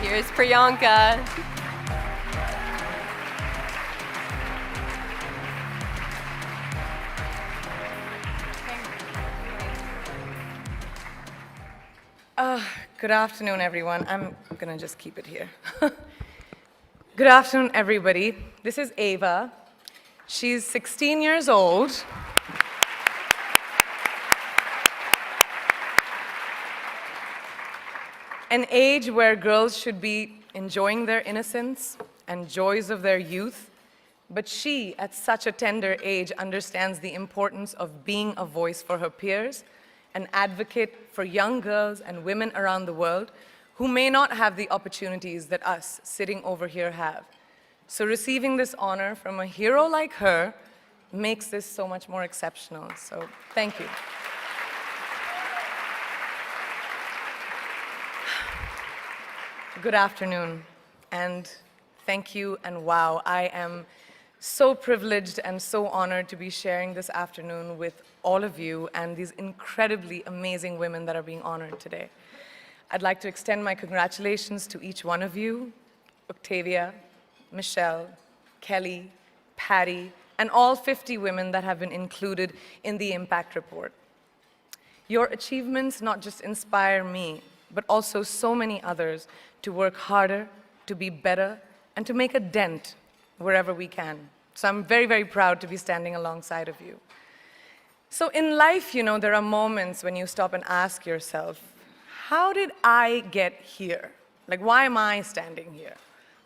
Here's Priyanka. Good afternoon, everyone. I'm going to just keep it here. Good afternoon, everybody. This is Ava. She's 16 years old. An age where girls should be enjoying their innocence and joys of their youth. But she, at such a tender age, understands the importance of being a voice for her peers, an advocate for young girls and women around the world who may not have the opportunities that us sitting over here have. So receiving this honor from a hero like her makes this so much more exceptional. So thank you. Good afternoon, and thank you, and wow, I am so privileged and so honored to be sharing this afternoon with all of you and these incredibly amazing women that are being honored today. I'd like to extend my congratulations to each one of you, Octavia, Michelle, Kelly, Patty, and all 50 women that have been included in the Impact Report. Your achievements not just inspire me, but also so many others to work harder, to be better, and to make a dent wherever we can. So I'm very, very proud to be standing alongside of you. So in life, you know, there are moments when you stop and ask yourself, how did I get here? Like, why am I standing here?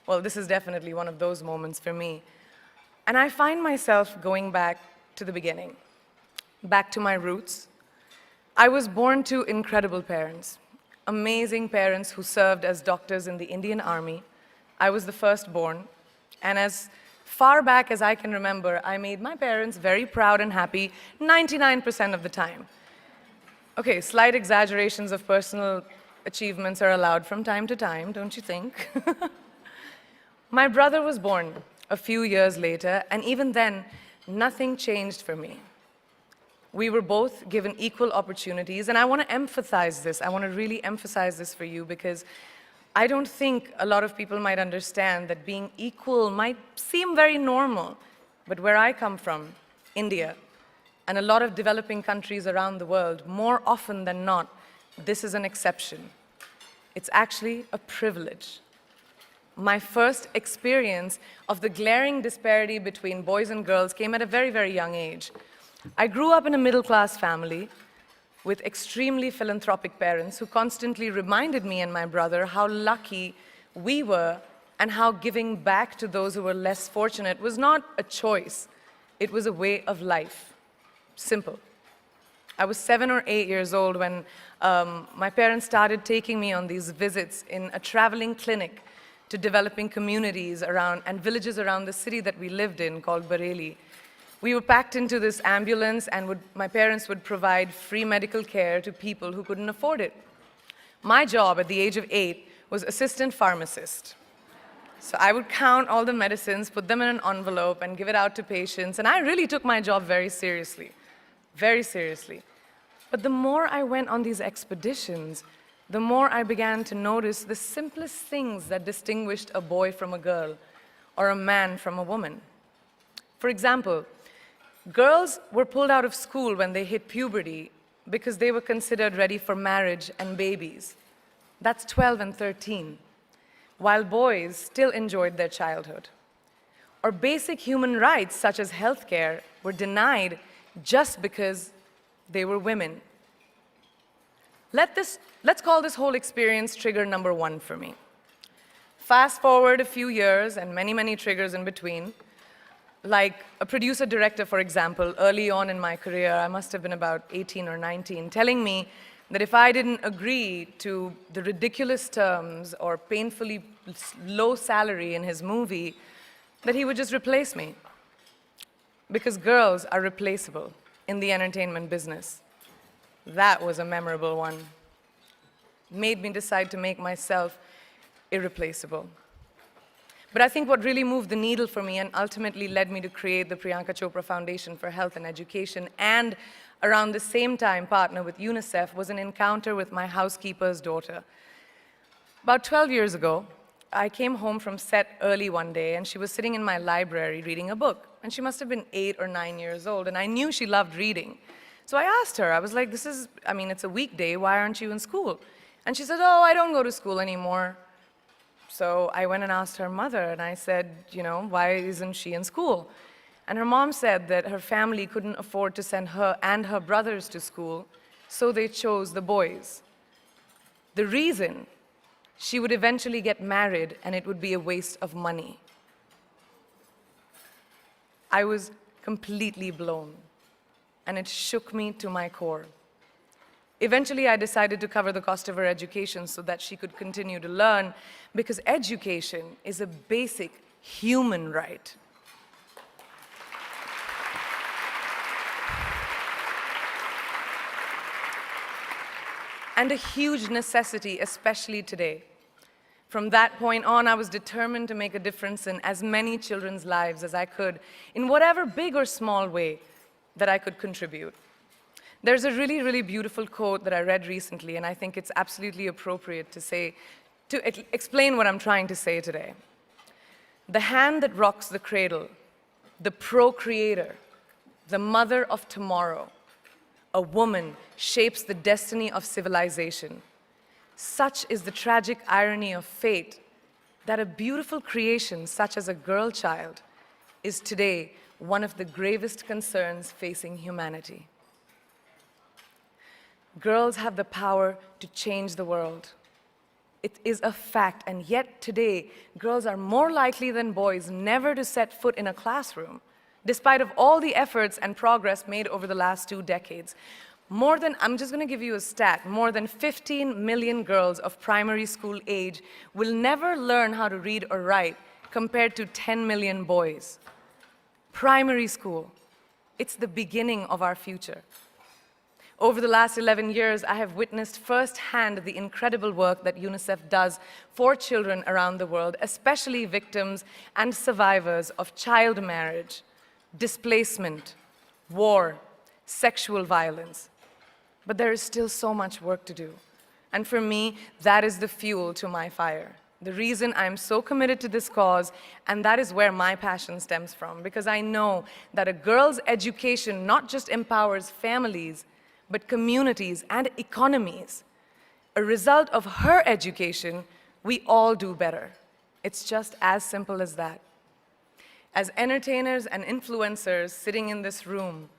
Well, this is definitely one of those moments for me. And I find myself going back to the beginning, back to my roots. I was born to incredible parents, amazing parents who served as doctors in the Indian Army. I was the firstborn, and as far back as I can remember, I made my parents very proud and happy 99% of the time. Okay, slight exaggerations of personal achievements are allowed from time to time, don't you think? My brother was born a few years later, and even then, nothing changed for me. We were both given equal opportunities, and I want to emphasize this. I want to really emphasize this for you because I don't think a lot of people might understand that being equal might seem very normal. But where I come from, India, and a lot of developing countries around the world, more often than not, this is an exception. It's actually a privilege. My first experience of the glaring disparity between boys and girls came at a very, very young age. I grew up in a middle-class family with extremely philanthropic parents who constantly reminded me and my brother how lucky we were and how giving back to those who were less fortunate was not a choice. It was a way of life. Simple. I was 7 or 8 years old when my parents started taking me on these visits in a traveling clinic to developing communities around and villages around the city that we lived in called Bareilly. We were packed into this ambulance, and my parents would provide free medical care to people who couldn't afford it. My job at the age of 8 was assistant pharmacist. So I would count all the medicines, put them in an envelope, and give it out to patients, and I really took my job very seriously, very seriously. But the more I went on these expeditions, the more I began to notice the simplest things that distinguished a boy from a girl, or a man from a woman. For example, girls were pulled out of school when they hit puberty because they were considered ready for marriage and babies. That's 12 and 13, while boys still enjoyed their childhood. Or basic human rights, such as healthcare, were denied just because they were women. Let's call this whole experience trigger number 1 for me. Fast forward a few years and many, many triggers in between. Like a producer-director, for example, early on in my career, I must have been about 18 or 19, telling me that if I didn't agree to the ridiculous terms or painfully low salary in his movie, that he would just replace me. Because girls are replaceable in the entertainment business. That was a memorable one. Made me decide to make myself irreplaceable. But I think what really moved the needle for me and ultimately led me to create the Priyanka Chopra Foundation for Health and Education, and around the same time partner with UNICEF, was an encounter with my housekeeper's daughter. About 12 years ago, I came home from set early one day, and she was sitting in my library reading a book. And she must have been 8 or 9 years old, and I knew she loved reading. So I asked her, I was like, it's a weekday, why aren't you in school? And she said, oh, I don't go to school anymore. So I went and asked her mother, and I said, why isn't she in school? And her mom said that her family couldn't afford to send her and her brothers to school, so they chose the boys. The reason: she would eventually get married, and it would be a waste of money. I was completely blown, and it shook me to my core. Eventually, I decided to cover the cost of her education so that she could continue to learn, because education is a basic human right. And a huge necessity, especially today. From that point on, I was determined to make a difference in as many children's lives as I could, in whatever big or small way that I could contribute. There's a really, really beautiful quote that I read recently, and I think it's absolutely appropriate to explain what I'm trying to say today. The hand that rocks the cradle, the procreator, the mother of tomorrow, a woman shapes the destiny of civilization. Such is the tragic irony of fate that a beautiful creation such as a girl child is today one of the gravest concerns facing humanity. Girls have the power to change the world. It is a fact, and yet today, girls are more likely than boys never to set foot in a classroom, despite of all the efforts and progress made over the last 2 decades. I'm just going to give you a stat, more than 15 million girls of primary school age will never learn how to read or write, compared to 10 million boys. Primary school, it's the beginning of our future. Over the last 11 years, I have witnessed firsthand the incredible work that UNICEF does for children around the world, especially victims and survivors of child marriage, displacement, war, sexual violence. But there is still so much work to do. And for me, that is the fuel to my fire. The reason I'm so committed to this cause, and that is where my passion stems from, because I know that a girl's education not just empowers families, but communities and economies. A result of her education, we all do better. It's just as simple as that. As entertainers and influencers sitting in this room,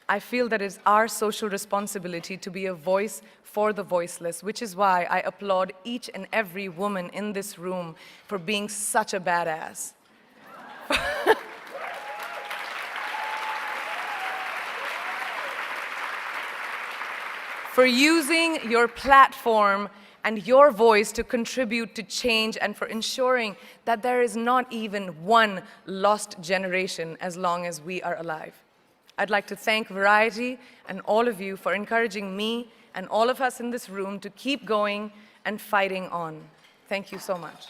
I feel that it's our social responsibility to be a voice for the voiceless, which is why I applaud each and every woman in this room for being such a badass. For using your platform and your voice to contribute to change, and for ensuring that there is not even one lost generation as long as we are alive. I'd like to thank Variety and all of you for encouraging me and all of us in this room to keep going and fighting on. Thank you so much.